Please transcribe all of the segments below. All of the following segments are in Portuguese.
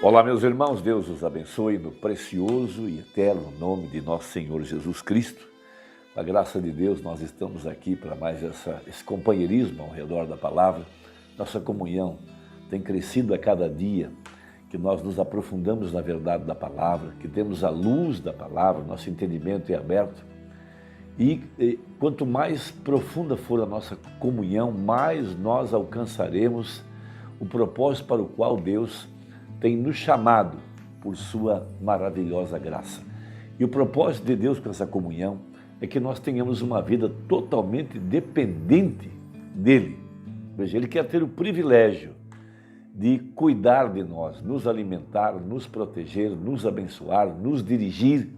Olá, meus irmãos, Deus os abençoe no precioso e eterno nome de nosso Senhor Jesus Cristo. Com a graça de Deus, nós estamos aqui para mais esse companheirismo ao redor da palavra. Nossa comunhão tem crescido a cada dia, que nós nos aprofundamos na verdade da palavra, que temos a luz da palavra, nosso entendimento é aberto. E quanto mais profunda for a nossa comunhão, mais nós alcançaremos o propósito para o qual Deus tem nos chamado por sua maravilhosa graça. E o propósito de Deus com essa comunhão é que nós tenhamos uma vida totalmente dependente dEle. Veja, Ele quer ter o privilégio de cuidar de nós, nos alimentar, nos proteger, nos abençoar, nos dirigir,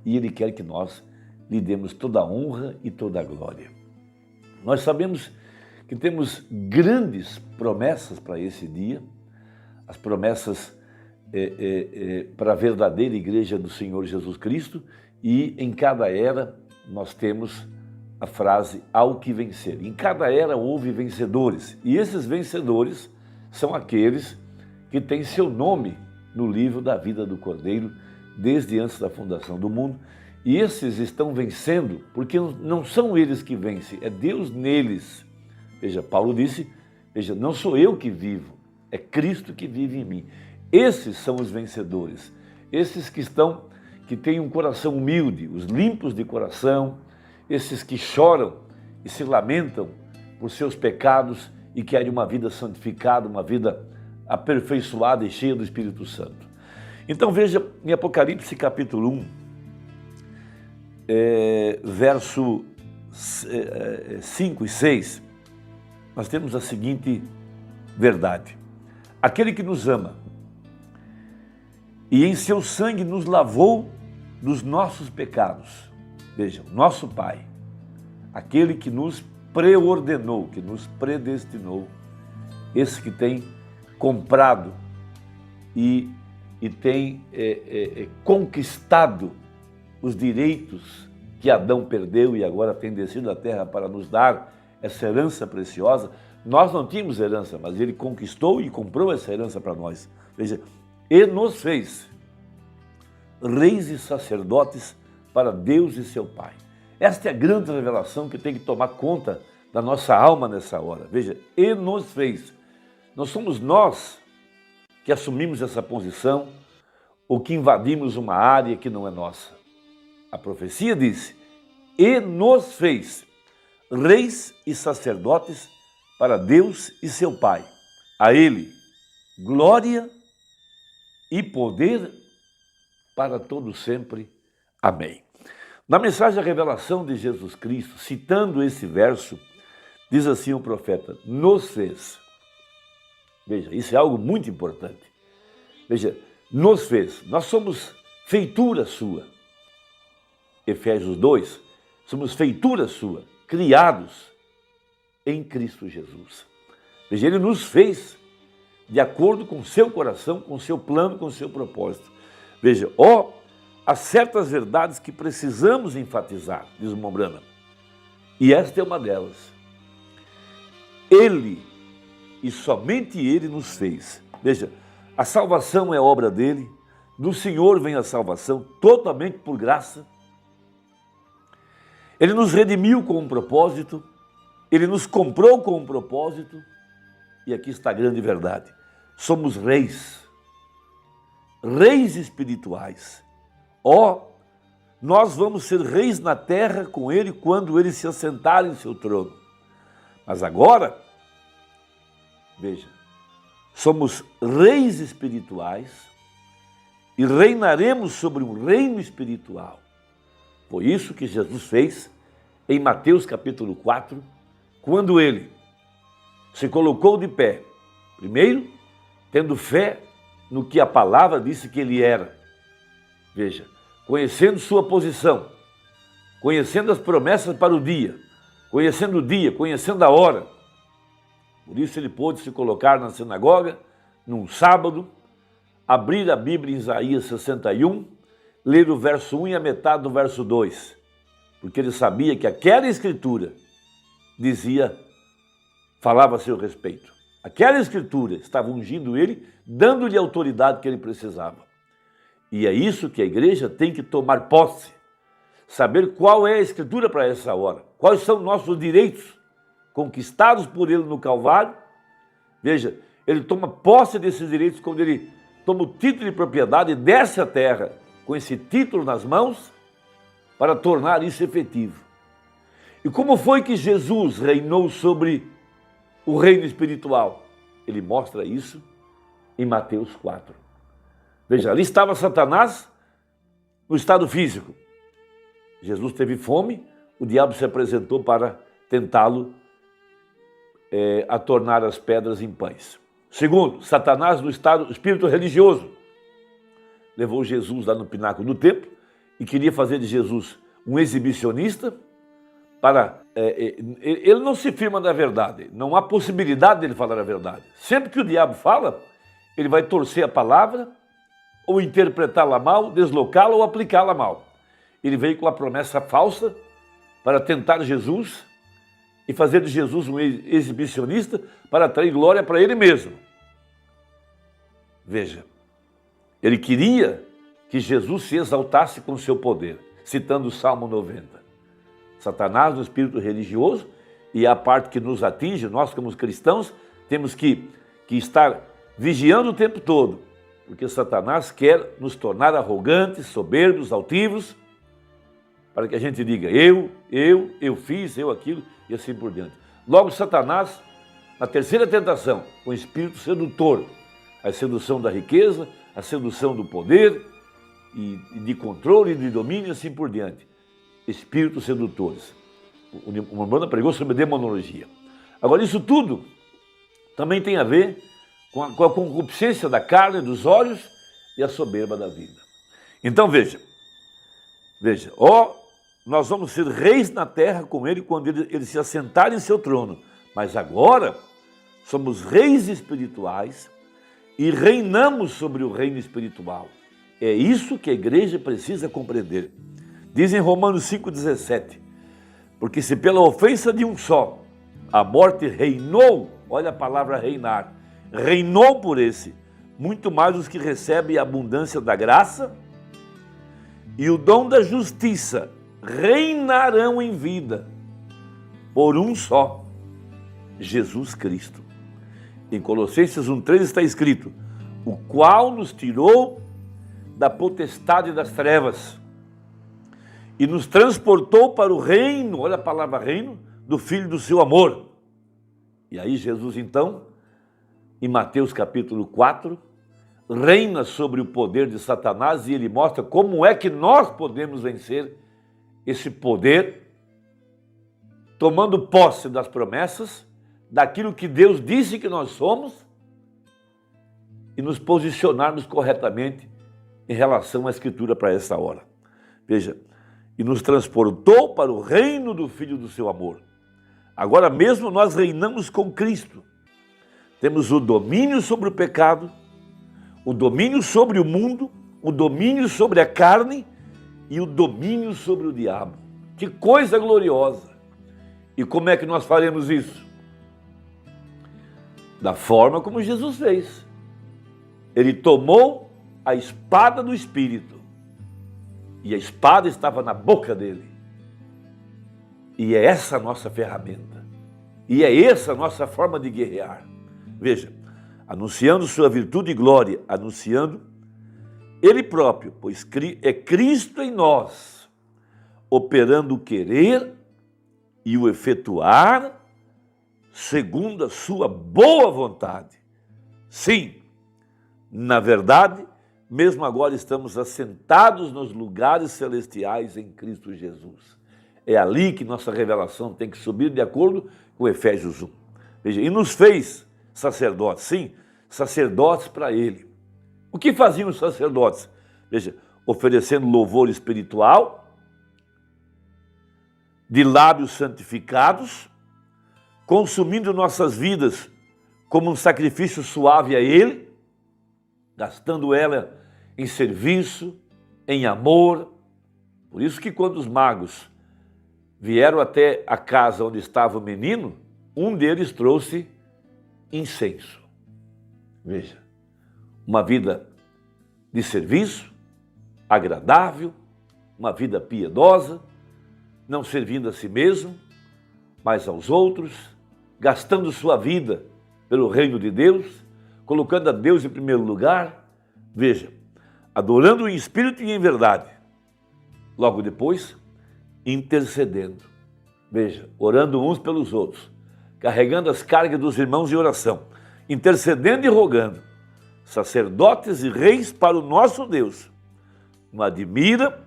e Ele quer que nós lhe demos toda a honra e toda a glória. Nós sabemos que temos grandes promessas para esse dia, as promessas para a verdadeira igreja do Senhor Jesus Cristo, e em cada era nós temos a frase ao que vencer. Em cada era houve vencedores, e esses vencedores são aqueles que têm seu nome no livro da vida do Cordeiro desde antes da fundação do mundo, e esses estão vencendo porque não são eles que vencem, é Deus neles. Veja, Paulo disse, veja, não sou eu que vivo, é Cristo que vive em mim. Esses são os vencedores, esses que têm um coração humilde, os limpos de coração, esses que choram e se lamentam por seus pecados e querem uma vida santificada, uma vida aperfeiçoada e cheia do Espírito Santo. Então veja, em Apocalipse capítulo 1, verso 5 e 6, nós temos a seguinte verdade: aquele que nos ama e em seu sangue nos lavou dos nossos pecados, veja, nosso Pai, aquele que nos preordenou, que nos predestinou, esse que tem comprado e tem conquistado os direitos que Adão perdeu e agora tem descido à terra para nos dar essa herança preciosa. Nós não tínhamos herança, mas Ele conquistou e comprou essa herança para nós. Veja, e nos fez reis e sacerdotes para Deus e seu Pai. Esta é a grande revelação que tem que tomar conta da nossa alma nessa hora. Veja, e nos fez. Não somos nós que assumimos essa posição ou que invadimos uma área que não é nossa. A profecia disse, e nos fez reis e sacerdotes para Deus e seu Pai. A Ele glória e poder para todo sempre. Amém. Na mensagem da revelação de Jesus Cristo, citando esse verso, diz assim o profeta, nos fez. Veja, isso é algo muito importante. Veja, nos fez. Nós somos feitura sua. Efésios 2, somos feitura sua, criados em Cristo Jesus. Veja, Ele nos fez de acordo com o seu coração, com o seu plano, com o seu propósito. Veja, há certas verdades que precisamos enfatizar, diz o Mombrana, e esta é uma delas. Ele, e somente Ele nos fez. Veja, a salvação é obra dEle, do Senhor vem a salvação, totalmente por graça. Ele nos redimiu com um propósito, Ele nos comprou com um propósito, e aqui está a grande verdade, somos reis espirituais. Nós vamos ser reis na terra com Ele quando Ele se assentar em seu trono. Mas agora, veja, somos reis espirituais e reinaremos sobre um reino espiritual. Foi isso que Jesus fez em Mateus capítulo 4, quando Ele se colocou de pé, primeiro, tendo fé no que a palavra disse que Ele era. Veja, conhecendo sua posição, conhecendo as promessas para o dia, conhecendo a hora. Por isso Ele pôde se colocar na sinagoga, num sábado, abrir a Bíblia em Isaías 61, ler o verso 1 e a metade do verso 2, porque Ele sabia que aquela escritura falava a seu respeito. Aquela escritura estava ungindo ele, dando-lhe a autoridade que ele precisava. E é isso que a igreja tem que tomar posse. Saber qual é a escritura para essa hora. Quais são nossos direitos conquistados por ele no Calvário. Veja, ele toma posse desses direitos quando ele toma o título de propriedade e desce à terra com esse título nas mãos para tornar isso efetivo. E como foi que Jesus reinou sobre o reino espiritual? Ele mostra isso em Mateus 4. Veja, ali estava Satanás no estado físico. Jesus teve fome, o diabo se apresentou para tentá-lo a tornar as pedras em pães. Segundo, Satanás no estado espírito religioso. Levou Jesus lá no pináculo do templo e queria fazer de Jesus um exibicionista para... ele não se firma na verdade, não há possibilidade dele falar a verdade. Sempre que o diabo fala, ele vai torcer a palavra, ou interpretá-la mal, deslocá-la ou aplicá-la mal. Ele veio com a promessa falsa para tentar Jesus e fazer de Jesus um exibicionista para atrair glória para ele mesmo. Veja, ele queria que Jesus se exaltasse com seu poder, citando o Salmo 90. Satanás no espírito religioso, e a parte que nos atinge, nós como cristãos, temos que estar vigiando o tempo todo, porque Satanás quer nos tornar arrogantes, soberbos, altivos, para que a gente diga eu fiz, eu aquilo, e assim por diante. Logo, Satanás, na terceira tentação, o espírito sedutor, a sedução da riqueza, a sedução do poder, e de controle, de domínio, e assim por diante. Espíritos sedutores. O Umbanda pregou sobre demonologia. Agora, isso tudo também tem a ver com a concupiscência da carne, dos olhos e a soberba da vida. Então, veja, nós vamos ser reis na terra com ele quando ele se assentar em seu trono. Mas agora somos reis espirituais e reinamos sobre o reino espiritual. É isso que a igreja precisa compreender. Diz em Romanos 5,17, porque se pela ofensa de um só a morte reinou, olha a palavra reinar, reinou por esse, muito mais os que recebem a abundância da graça e o dom da justiça reinarão em vida por um só, Jesus Cristo. Em Colossenses 1,3 está escrito, o qual nos tirou da potestade das trevas e nos transportou para o reino, olha a palavra reino, do Filho do seu amor. E aí Jesus então, em Mateus capítulo 4, reina sobre o poder de Satanás e ele mostra como é que nós podemos vencer esse poder, tomando posse das promessas, daquilo que Deus disse que nós somos e nos posicionarmos corretamente em relação à Escritura para essa hora. Veja, e nos transportou para o reino do Filho do seu amor. Agora mesmo nós reinamos com Cristo. Temos o domínio sobre o pecado, o domínio sobre o mundo, o domínio sobre a carne e o domínio sobre o diabo. Que coisa gloriosa! E como é que nós faremos isso? Da forma como Jesus fez. Ele tomou a espada do Espírito e a espada estava na boca dele. E é essa a nossa ferramenta. E é essa a nossa forma de guerrear. Veja, anunciando sua virtude e glória, anunciando ele próprio, pois é Cristo em nós, operando o querer e o efetuar segundo a sua boa vontade. Sim, na verdade, mesmo agora estamos assentados nos lugares celestiais em Cristo Jesus. É ali que nossa revelação tem que subir de acordo com Efésios 1. Veja, e nos fez sacerdotes, sim, sacerdotes para ele. O que faziam os sacerdotes? Veja, oferecendo louvor espiritual, de lábios santificados, consumindo nossas vidas como um sacrifício suave a ele, gastando ela em serviço, em amor. Por isso que quando os magos vieram até a casa onde estava o menino, um deles trouxe incenso. Veja, uma vida de serviço, agradável, uma vida piedosa, não servindo a si mesmo, mas aos outros, gastando sua vida pelo reino de Deus, colocando a Deus em primeiro lugar. Veja, adorando em espírito e em verdade. Logo depois, intercedendo. Veja, orando uns pelos outros, carregando as cargas dos irmãos em oração, intercedendo e rogando, sacerdotes e reis para o nosso Deus. Não admira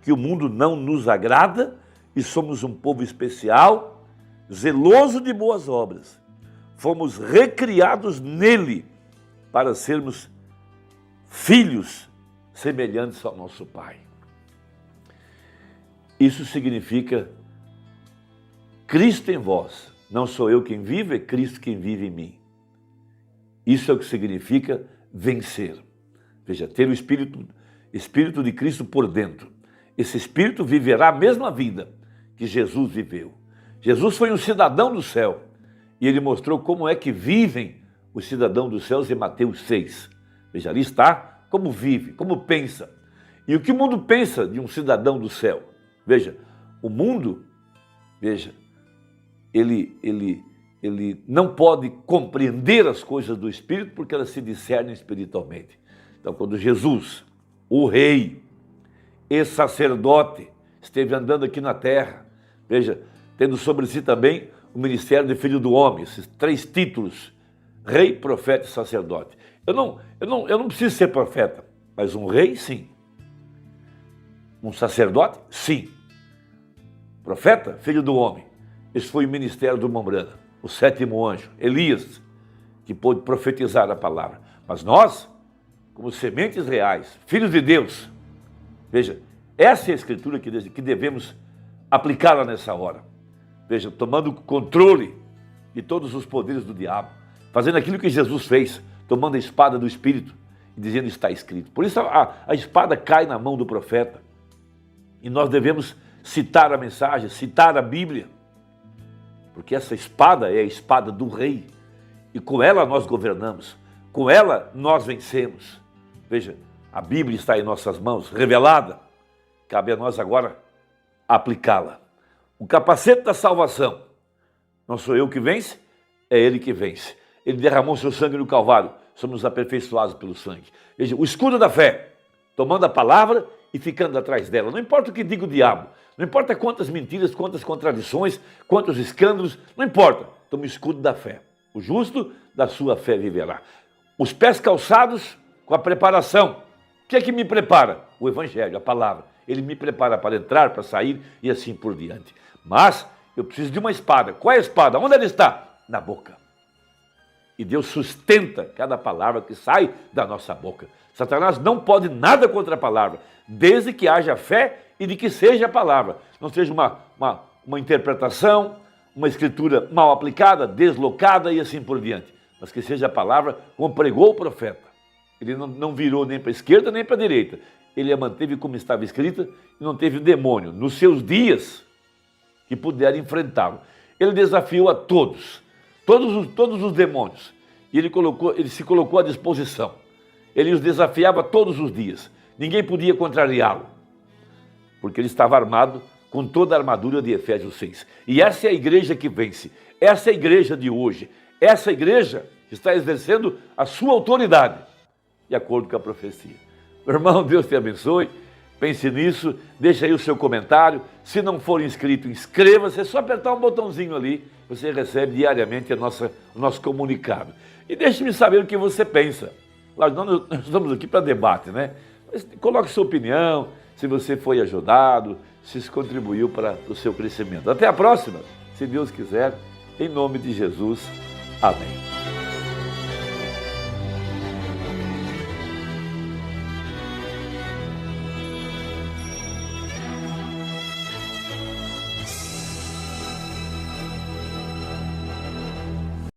que o mundo não nos agrada e somos um povo especial, zeloso de boas obras. Fomos recriados nele para sermos filhos semelhantes ao nosso Pai. Isso significa Cristo em vós. Não sou eu quem vive, é Cristo quem vive em mim. Isso é o que significa vencer. Veja, ter o Espírito de Cristo por dentro. Esse Espírito viverá a mesma vida que Jesus viveu. Jesus foi um cidadão do céu e ele mostrou como é que vivem os cidadãos dos céus em Mateus 6. Veja, ali está como vive, como pensa. E o que o mundo pensa de um cidadão do céu? Veja, o mundo, veja, ele não pode compreender as coisas do Espírito porque elas se discernem espiritualmente. Então, quando Jesus, o rei e sacerdote, esteve andando aqui na terra, veja, tendo sobre si também o ministério de Filho do Homem, esses 3 títulos, rei, profeta e sacerdote. Eu não preciso ser profeta, mas um rei, sim. Um sacerdote, sim. Profeta, Filho do Homem. Esse foi o ministério do Mombrana, o 7º anjo, Elias, que pôde profetizar a palavra. Mas nós, como sementes reais, filhos de Deus, veja, essa é a escritura que devemos aplicá-la nessa hora. Veja, tomando controle de todos os poderes do diabo, fazendo aquilo que Jesus fez, tomando a espada do Espírito e dizendo está escrito. Por isso a espada cai na mão do profeta e nós devemos citar a mensagem, citar a Bíblia, porque essa espada é a espada do rei e com ela nós governamos, com ela nós vencemos. Veja, a Bíblia está em nossas mãos, revelada, cabe a nós agora aplicá-la. O capacete da salvação, não sou eu que vence, é Ele que vence. Ele derramou seu sangue no Calvário, somos aperfeiçoados pelo sangue. Veja, o escudo da fé, tomando a palavra e ficando atrás dela. Não importa o que diga o diabo, não importa quantas mentiras, quantas contradições, quantos escândalos, não importa. Toma o escudo da fé. O justo da sua fé viverá. Os pés calçados com a preparação. O que é que me prepara? O Evangelho, a palavra. Ele me prepara para entrar, para sair e assim por diante. Mas eu preciso de uma espada. Qual é a espada? Onde ela está? Na boca. E Deus sustenta cada palavra que sai da nossa boca. Satanás não pode nada contra a palavra, desde que haja fé e de que seja a palavra. Não seja uma interpretação, uma escritura mal aplicada, deslocada e assim por diante. Mas que seja a palavra como pregou o profeta. Ele não virou nem para a esquerda nem para a direita. Ele a manteve como estava escrita e não teve demônio nos seus dias que puder enfrentá-lo. Ele desafiou a todos os demônios. E ele se colocou à disposição. Ele os desafiava todos os dias. Ninguém podia contrariá-lo, porque ele estava armado com toda a armadura de Efésios 6. E essa é a igreja que vence. Essa é a igreja de hoje. Essa igreja está exercendo a sua autoridade, de acordo com a profecia. Meu irmão, Deus te abençoe. Pense nisso, deixa aí o seu comentário. Se não for inscrito, inscreva-se. É só apertar um botãozinho ali, você recebe diariamente o nosso comunicado. E deixe-me saber o que você pensa. Nós estamos aqui para debate, né? Mas coloque sua opinião, se você foi ajudado, se isso contribuiu para o seu crescimento. Até a próxima, se Deus quiser, em nome de Jesus. Amém.